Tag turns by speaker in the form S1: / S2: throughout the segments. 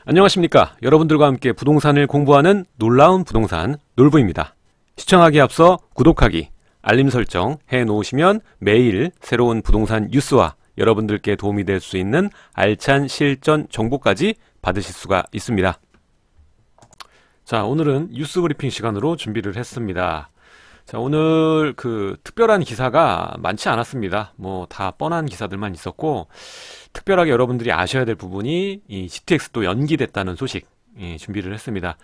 S1: 안녕하십니까. 여러분들과 함께 부동산을 공부하는 놀라운 부동산 놀부입니다. 시청하기에 앞서 구독하기, 알림 설정 해놓으시면 매일 새로운 부동산 뉴스와 여러분들께 도움이 될 수 있는 알찬 실전 정보까지 받으실 수가 있습니다. 자, 오늘은 뉴스 브리핑 시간으로 준비를 했습니다. 자, 오늘 특별한 기사가 많지 않았습니다. 뭐 다 뻔한 기사들만 있었고, 특별하게 여러분들이 아셔야 될 부분이 이 GTX도 연기됐다는 소식 준비를 했습니다.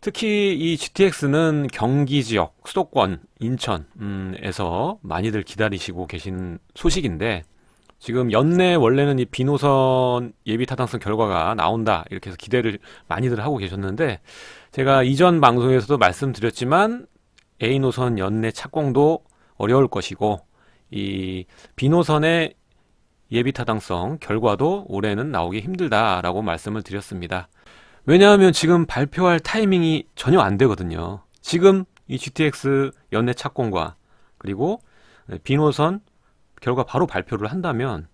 S1: 특히 이 GTX는 경기 지역, 수도권, 인천에서 많이들 기다리시고 계신 소식인데, 지금 연내 원래는 이 B노선 예비 타당성 결과가 나온다 이렇게 해서 기대를 많이들 하고 계셨는데, 제가 이전 방송에서도 말씀드렸지만 A노선 연내 착공도 어려울 것이고, 이 B노선의 예비 타당성 결과도 올해는 나오기 힘들다라고 말씀을 드렸습니다. 왜냐하면 지금 발표할 타이밍이 전혀 안 되거든요. 지금 이 GTX 연내 착공과 그리고 B노선 결과 바로 발표를 한다면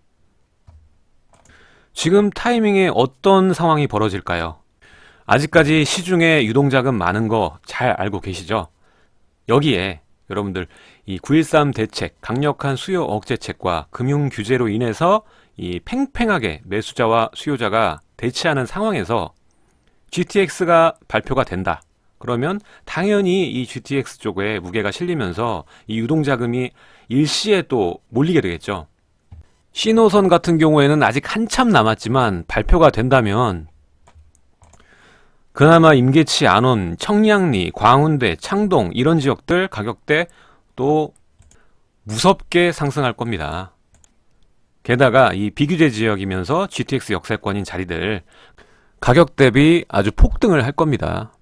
S1: 지금 타이밍에 어떤 상황이 벌어질까요? 아직까지 시중에 유동자금 많은 거 잘 알고 계시죠? 여기에 여러분들 이 9.13 대책, 강력한 수요 억제책과 금융 규제로 인해서 이 팽팽하게 매수자와 수요자가 대치하는 상황에서 GTX가 발표가 된다. 그러면 당연히 이 GTX 쪽에 무게가 실리면서 이 유동자금이 일시에 또 몰리게 되겠죠. C노선 같은 경우에는 아직 한참 남았지만 발표가 된다면 그나마 임계치 안원, 청량리, 광운대, 창동 이런 지역들 가격대 또 무섭게 상승할 겁니다. 게다가 이 비규제 지역이면서 GTX 역세권인 자리들 가격 대비 아주 폭등을 할 겁니다.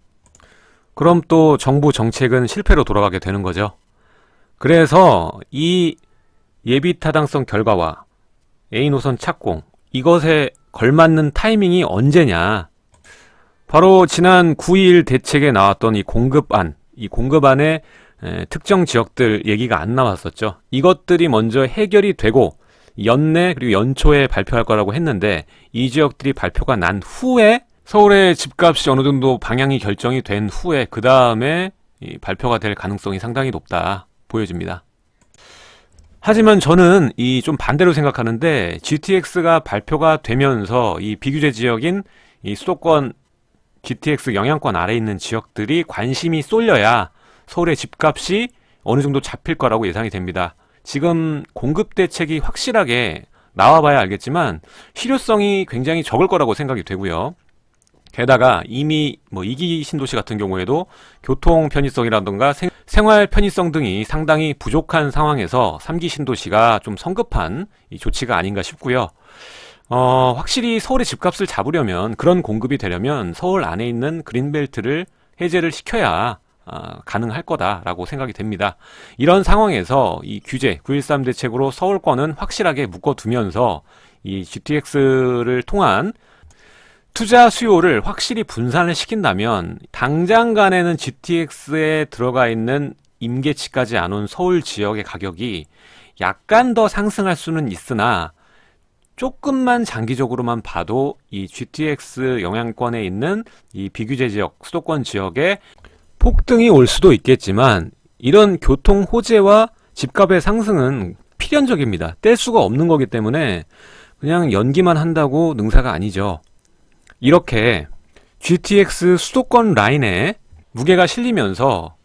S1: 그럼 또 정부 정책은 실패로 돌아가게 되는 거죠. 그래서 이 예비 타당성 결과와 A노선 착공 이것에 걸맞는 타이밍이 언제냐? 바로 지난 9.1 대책에 나왔던 이 공급안, 이 공급안에 특정 지역들 얘기가 안 나왔었죠. 이것들이 먼저 해결이 되고 연내 그리고 연초에 발표할 거라고 했는데 이 지역들이 발표가 난 후에 서울의 집값이 어느 정도 방향이 결정이 된 후에 그 다음에 발표가 될 가능성이 상당히 높다 보여집니다. 하지만 저는 이 좀 반대로 생각하는데 GTX가 발표가 되면서 이 비규제 지역인 이 수도권 GTX 영향권 아래에 있는 지역들이 관심이 쏠려야 서울의 집값이 어느 정도 잡힐 거라고 예상이 됩니다. 지금 공급 대책이 확실하게 나와봐야 알겠지만 실효성이 굉장히 적을 거라고 생각이 되고요. 게다가 이미 뭐 2기 신도시 같은 경우에도 교통 편의성이라든가 생활 편의성 등이 상당히 부족한 상황에서 3기 신도시가 좀 성급한 이 조치가 아닌가 싶고요. 확실히 서울의 집값을 잡으려면 그런 공급이 되려면 서울 안에 있는 그린벨트를 해제를 시켜야 가능할 거다라고 생각이 됩니다. 이런 상황에서 이 규제 9.13 대책으로 서울권은 확실하게 묶어두면서 이 GTX를 통한 투자 수요를 확실히 분산을 시킨다면 당장 간에는 GTX에 들어가 있는 임계치까지 안 온 서울 지역의 가격이 약간 더 상승할 수는 있으나 조금만 장기적으로만 봐도 이 GTX 영향권에 있는 이 비규제 지역, 수도권 지역에 폭등이 올 수도 있겠지만 이런 교통 호재와 집값의 상승은 필연적입니다. 뗄 수가 없는 거기 때문에 그냥 연기만 한다고 능사가 아니죠. 이렇게 GTX 수도권 라인에 무게가 실리면서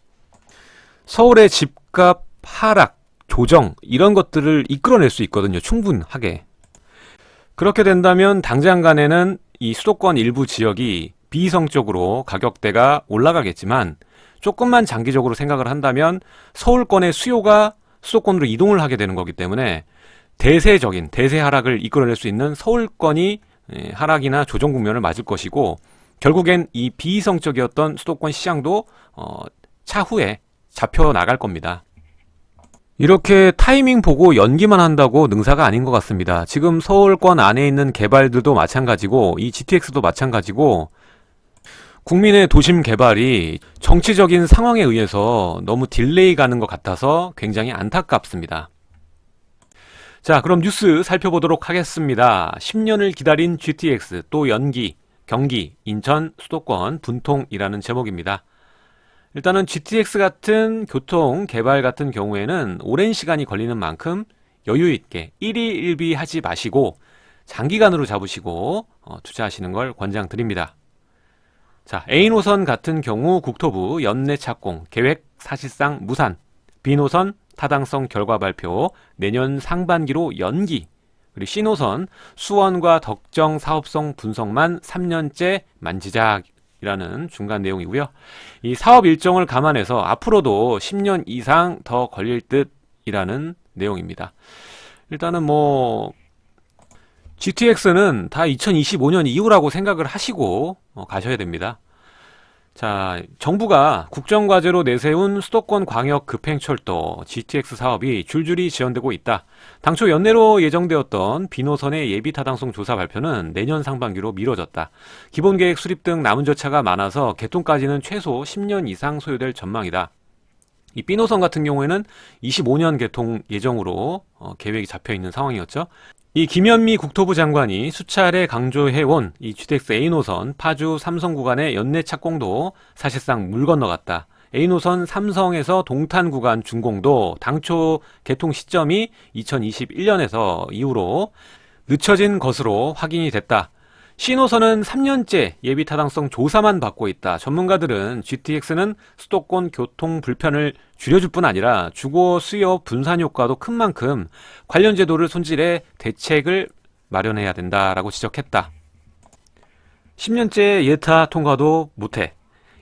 S1: 서울의 집값 하락, 조정 이런 것들을 이끌어낼 수 있거든요. 충분하게. 그렇게 된다면 당장 간에는 이 수도권 일부 지역이 비이성적으로 가격대가 올라가겠지만 조금만 장기적으로 생각을 한다면 서울권의 수요가 수도권으로 이동을 하게 되는 거기 때문에 대세 하락을 이끌어낼 수 있는 서울권이 하락이나 조정 국면을 맞을 것이고 결국엔 이 비이성적이었던 수도권 시장도 차후에 잡혀 나갈 겁니다. 이렇게 타이밍 보고 연기만 한다고 능사가 아닌 것 같습니다. 지금 서울권 안에 있는 개발들도 마찬가지고 이 GTX도 마찬가지고 국민의 도심 개발이 정치적인 상황에 의해서 너무 딜레이 가는 것 같아서 굉장히 안타깝습니다. 자, 그럼 뉴스 살펴보도록 하겠습니다. 10년을 기다린 GTX 또 연기, 경기, 인천, 수도권, 분통이라는 제목입니다. 일단은 GTX 같은 교통 개발 같은 경우에는 오랜 시간이 걸리는 만큼 여유 있게 1위 1비 하지 마시고 장기간으로 잡으시고 투자하시는 걸 권장드립니다. 자, A노선 같은 경우 국토부 연내 착공 계획 사실상 무산, B노선 타당성 결과 발표 내년 상반기로 연기, 그리고 C노선 수원과 덕정 사업성 분석만 3년째 만지작이라는 중간 내용이고요. 이 사업 일정을 감안해서 앞으로도 10년 이상 더 걸릴 듯이라는 내용입니다. 일단은 GTX는 다 2025년 이후라고 생각을 하시고 가셔야 됩니다. 자, 정부가 국정과제로 내세운 수도권 광역 급행철도 GTX 사업이 줄줄이 지연되고 있다. 당초 연내로 예정되었던 B노선의 예비 타당성 조사 발표는 내년 상반기로 미뤄졌다. 기본계획 수립 등 남은 절차가 많아서 개통까지는 최소 10년 이상 소요될 전망이다. 이 B노선 같은 경우에는 25년 개통 예정으로 계획이 잡혀 있는 상황이었죠. 이 김현미 국토부 장관이 수차례 강조해온 이 GTX A노선 파주 삼성 구간의 연내 착공도 사실상 물 건너갔다. A노선 삼성에서 동탄 구간 준공도 당초 개통 시점이 2021년에서 이후로 늦춰진 것으로 확인이 됐다. C노선은 3년째 예비 타당성 조사만 받고 있다. 전문가들은 GTX는 수도권 교통 불편을 줄여줄 뿐 아니라 주거 수요 분산 효과도 큰 만큼 관련 제도를 손질해 대책을 마련해야 된다라고 지적했다. 10년째 예타 통과도 못해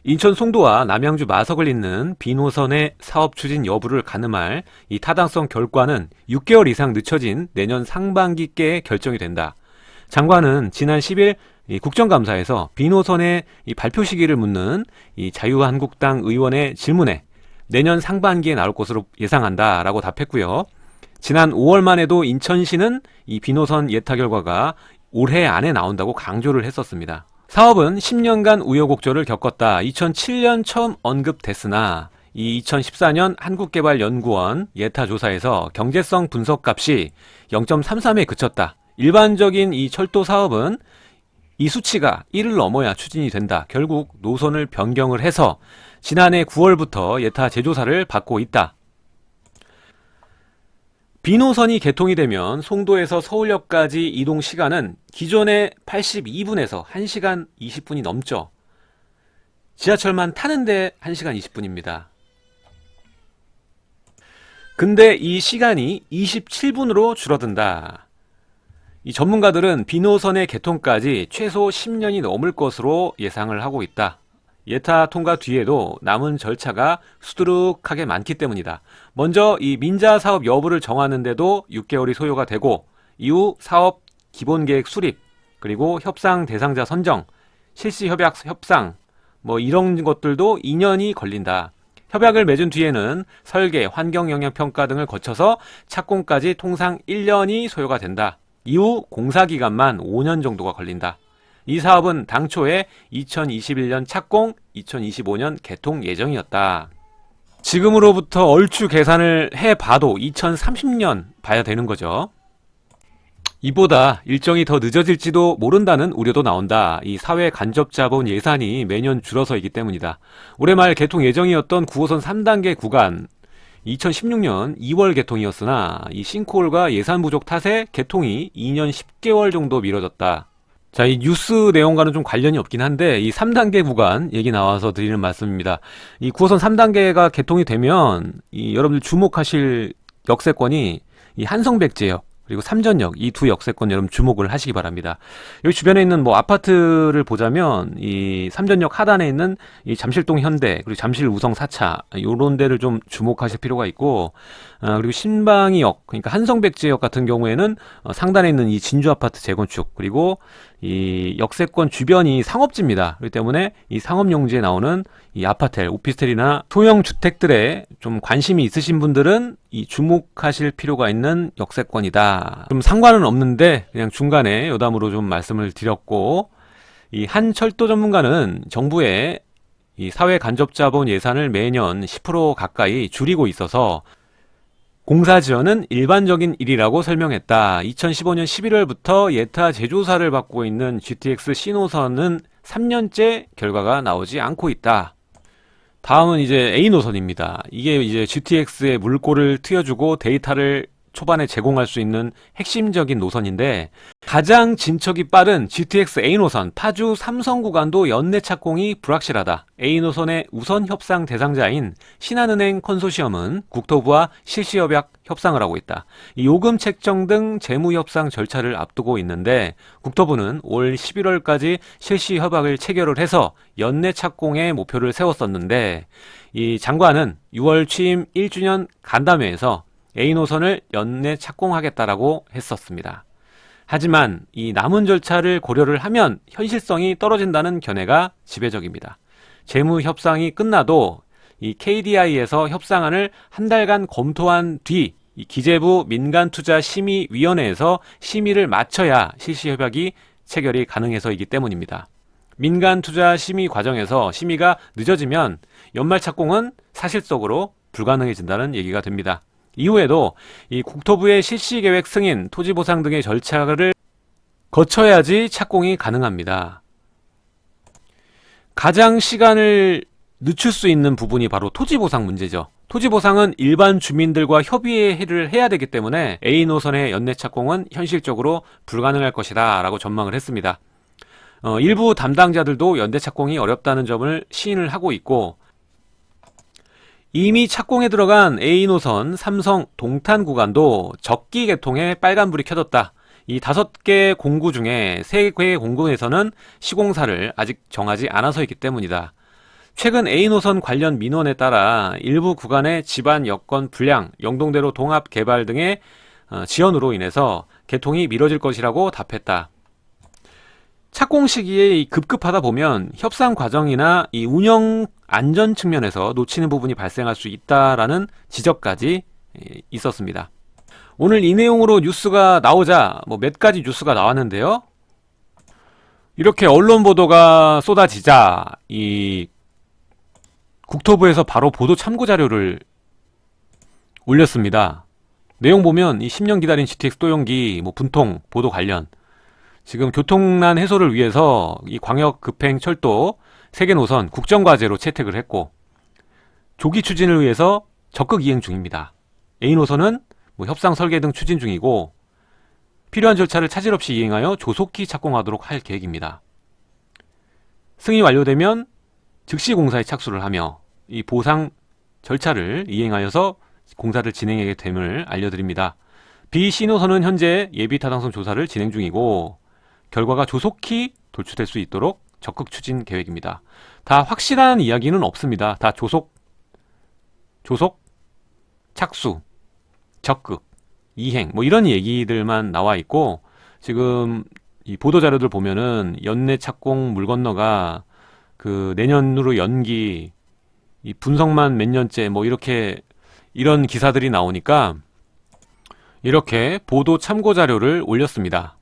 S1: 인천 송도와 남양주 마석을 잇는 B노선의 사업 추진 여부를 가늠할 이 타당성 결과는 6개월 이상 늦춰진 내년 상반기께 결정이 된다. 장관은 지난 10일 국정감사에서 B노선의 발표 시기를 묻는 자유한국당 의원의 질문에 내년 상반기에 나올 것으로 예상한다라고 답했고요. 지난 5월만 해도 인천시는 이 B노선 예타 결과가 올해 안에 나온다고 강조를 했었습니다. 사업은 10년간 우여곡절을 겪었다. 2007년 처음 언급됐으나 이 2014년 한국개발연구원 예타 조사에서 경제성 분석값이 0.33에 그쳤다. 일반적인 이 철도 사업은 이 수치가 1을 넘어야 추진이 된다. 결국 노선을 변경을 해서 지난해 9월부터 예타 재조사를 받고 있다. B노선이 개통이 되면 송도에서 서울역까지 이동 시간은 기존의 82분에서 1시간 20분이 넘죠. 지하철만 타는데 1시간 20분입니다. 근데 이 시간이 27분으로 줄어든다. 이 전문가들은 B노선의 개통까지 최소 10년이 넘을 것으로 예상을 하고 있다. 예타 통과 뒤에도 남은 절차가 수두룩하게 많기 때문이다. 먼저 이 민자 사업 여부를 정하는데도 6개월이 소요가 되고 이후 사업 기본계획 수립, 그리고 협상 대상자 선정, 실시 협약 협상 이런 것들도 2년이 걸린다. 협약을 맺은 뒤에는 설계, 환경영향평가 등을 거쳐서 착공까지 통상 1년이 소요가 된다. 이후 공사기간만 5년 정도가 걸린다. 이 사업은 당초에 2021년 착공, 2025년 개통 예정이었다. 지금으로부터 얼추 계산을 해봐도 2030년 봐야 되는 거죠. 이보다 일정이 더 늦어질지도 모른다는 우려도 나온다. 이 사회 간접자본 예산이 매년 줄어서이기 때문이다. 올해 말 개통 예정이었던 9호선 3단계 구간 2016년 2월 개통이었으나 이 싱크홀과 예산 부족 탓에 개통이 2년 10개월 정도 미뤄졌다. 자, 이 뉴스 내용과는 좀 관련이 없긴 한데 이 3단계 구간 얘기 나와서 드리는 말씀입니다. 이 9호선 3단계가 개통이 되면 여러분들 주목하실 역세권이 이 한성백제역 그리고 삼전역 이 두 역세권 여러분 주목을 하시기 바랍니다. 여기 주변에 있는 아파트를 보자면 이 삼전역 하단에 있는 이 잠실동 현대 그리고 잠실 우성 4차 요런 데를 좀 주목하실 필요가 있고 그리고 신방위역 그러니까 한성백제역 같은 경우에는 상단에 있는 이 진주 아파트 재건축 그리고 이 역세권 주변이 상업지입니다. 그렇기 때문에 이 상업용지에 나오는 이 아파트, 오피스텔이나 소형 주택들에 좀 관심이 있으신 분들은 이 주목하실 필요가 있는 역세권이다. 좀 상관은 없는데 그냥 중간에 여담으로 좀 말씀을 드렸고 이 한 철도 전문가는 정부의 이 사회 간접자본 예산을 매년 10% 가까이 줄이고 있어서 공사 지연은 일반적인 일이라고 설명했다. 2015년 11월부터 예타 제조사를 받고 있는 GTX C노선은 3년째 결과가 나오지 않고 있다. 다음은 이제 A노선입니다. 이게 이제 GTX의 물꼬를 트여주고 데이터를 초반에 제공할 수 있는 핵심적인 노선인데, 가장 진척이 빠른 GTX A노선 파주 삼성 구간도 연내 착공이 불확실하다. A노선의 우선 협상 대상자인 신한은행 컨소시엄은 국토부와 실시협약 협상을 하고 있다. 이 요금 책정 등 재무 협상 절차를 앞두고 있는데, 국토부는 올 11월까지 실시협약을 체결을 해서 연내 착공의 목표를 세웠었는데, 이 장관은 6월 취임 1주년 간담회에서 A노선을 연내 착공하겠다라고 했었습니다. 하지만 이 남은 절차를 고려를 하면 현실성이 떨어진다는 견해가 지배적입니다. 재무 협상이 끝나도 이 KDI에서 협상안을 한 달간 검토한 뒤 이 기재부 민간투자심의위원회에서 심의를 마쳐야 실시협약이 체결이 가능해서이기 때문입니다. 민간투자심의 과정에서 심의가 늦어지면 연말 착공은 사실적으로 불가능해진다는 얘기가 됩니다. 이후에도 이 국토부의 실시계획 승인, 토지보상 등의 절차를 거쳐야지 착공이 가능합니다. 가장 시간을 늦출 수 있는 부분이 바로 토지보상 문제죠. 토지보상은 일반 주민들과 협의를 해야 되기 때문에 A노선의 연내 착공은 현실적으로 불가능할 것이다 라고 전망을 했습니다. 일부 담당자들도 연내 착공이 어렵다는 점을 시인을 하고 있고, 이미 착공에 들어간 A노선 삼성 동탄 구간도 적기 개통에 빨간불이 켜졌다. 이 5개 공구 중에 3개 공구에서는 시공사를 아직 정하지 않아서이기 때문이다. 최근 A노선 관련 민원에 따라 일부 구간의 집안 여건 불량, 영동대로 동합 개발 등의 지연으로 인해서 개통이 미뤄질 것이라고 답했다. 착공 시기에 급급하다 보면 협상 과정이나 이 운영 안전 측면에서 놓치는 부분이 발생할 수 있다라는 지적까지 있었습니다. 오늘 이 내용으로 뉴스가 나오자 몇 가지 뉴스가 나왔는데요. 이렇게 언론 보도가 쏟아지자 이 국토부에서 바로 보도 참고 자료를 올렸습니다. 내용 보면 이 10년 기다린 GTX 또용기 분통 보도 관련, 지금 교통난 해소를 위해서 이 광역 급행 철도 3개 노선 국정과제로 채택을 했고, 조기 추진을 위해서 적극 이행 중입니다. A노선은 협상 설계 등 추진 중이고, 필요한 절차를 차질 없이 이행하여 조속히 착공하도록 할 계획입니다. 승인 완료되면 즉시 공사에 착수를 하며 이 보상 절차를 이행하여서 공사를 진행하게 됨을 알려드립니다. BC노선은 현재 예비 타당성 조사를 진행 중이고, 결과가 조속히 돌출될 수 있도록 적극 추진 계획입니다. 다 확실한 이야기는 없습니다. 다 조속, 착수, 적극, 이행 이런 얘기들만 나와 있고, 지금 이 보도 자료들 보면은 연내 착공 물 건너가 그 내년으로 연기, 이 분석만 몇 년째 이런 기사들이 나오니까 이렇게 보도 참고 자료를 올렸습니다.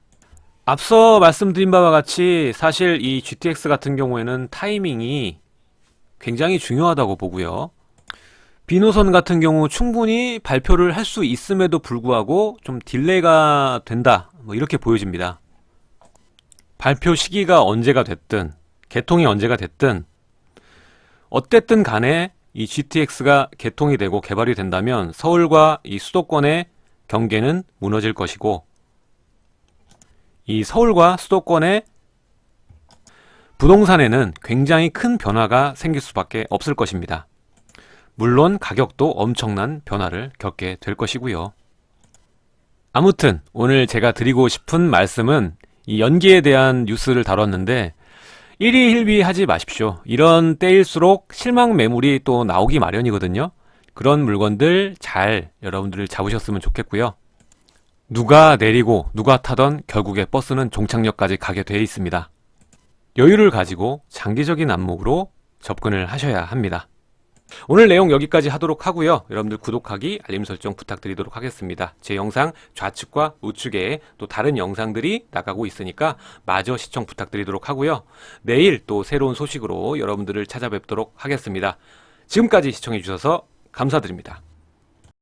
S1: 앞서 말씀드린 바와 같이 사실 이 GTX 같은 경우에는 타이밍이 굉장히 중요하다고 보고요. B노선 같은 경우 충분히 발표를 할 수 있음에도 불구하고 좀 딜레이가 된다, 이렇게 보여집니다. 발표 시기가 언제가 됐든 개통이 언제가 됐든 어쨌든 간에 이 GTX가 개통이 되고 개발이 된다면 서울과 이 수도권의 경계는 무너질 것이고, 이 서울과 수도권의 부동산에는 굉장히 큰 변화가 생길 수밖에 없을 것입니다. 물론 가격도 엄청난 변화를 겪게 될 것이고요. 아무튼 오늘 제가 드리고 싶은 말씀은 이 연기에 대한 뉴스를 다뤘는데, 일희일비하지 마십시오. 이런 때일수록 실망 매물이 또 나오기 마련이거든요. 그런 물건들 잘 여러분들 잡으셨으면 좋겠고요. 누가 내리고 누가 타던 결국에 버스는 종착역까지 가게 되어 있습니다. 여유를 가지고 장기적인 안목으로 접근을 하셔야 합니다. 오늘 내용 여기까지 하도록 하고요. 여러분들 구독하기, 알림 설정 부탁드리도록 하겠습니다. 제 영상 좌측과 우측에 또 다른 영상들이 나가고 있으니까 마저 시청 부탁드리도록 하고요. 내일 또 새로운 소식으로 여러분들을 찾아뵙도록 하겠습니다. 지금까지 시청해 주셔서 감사드립니다.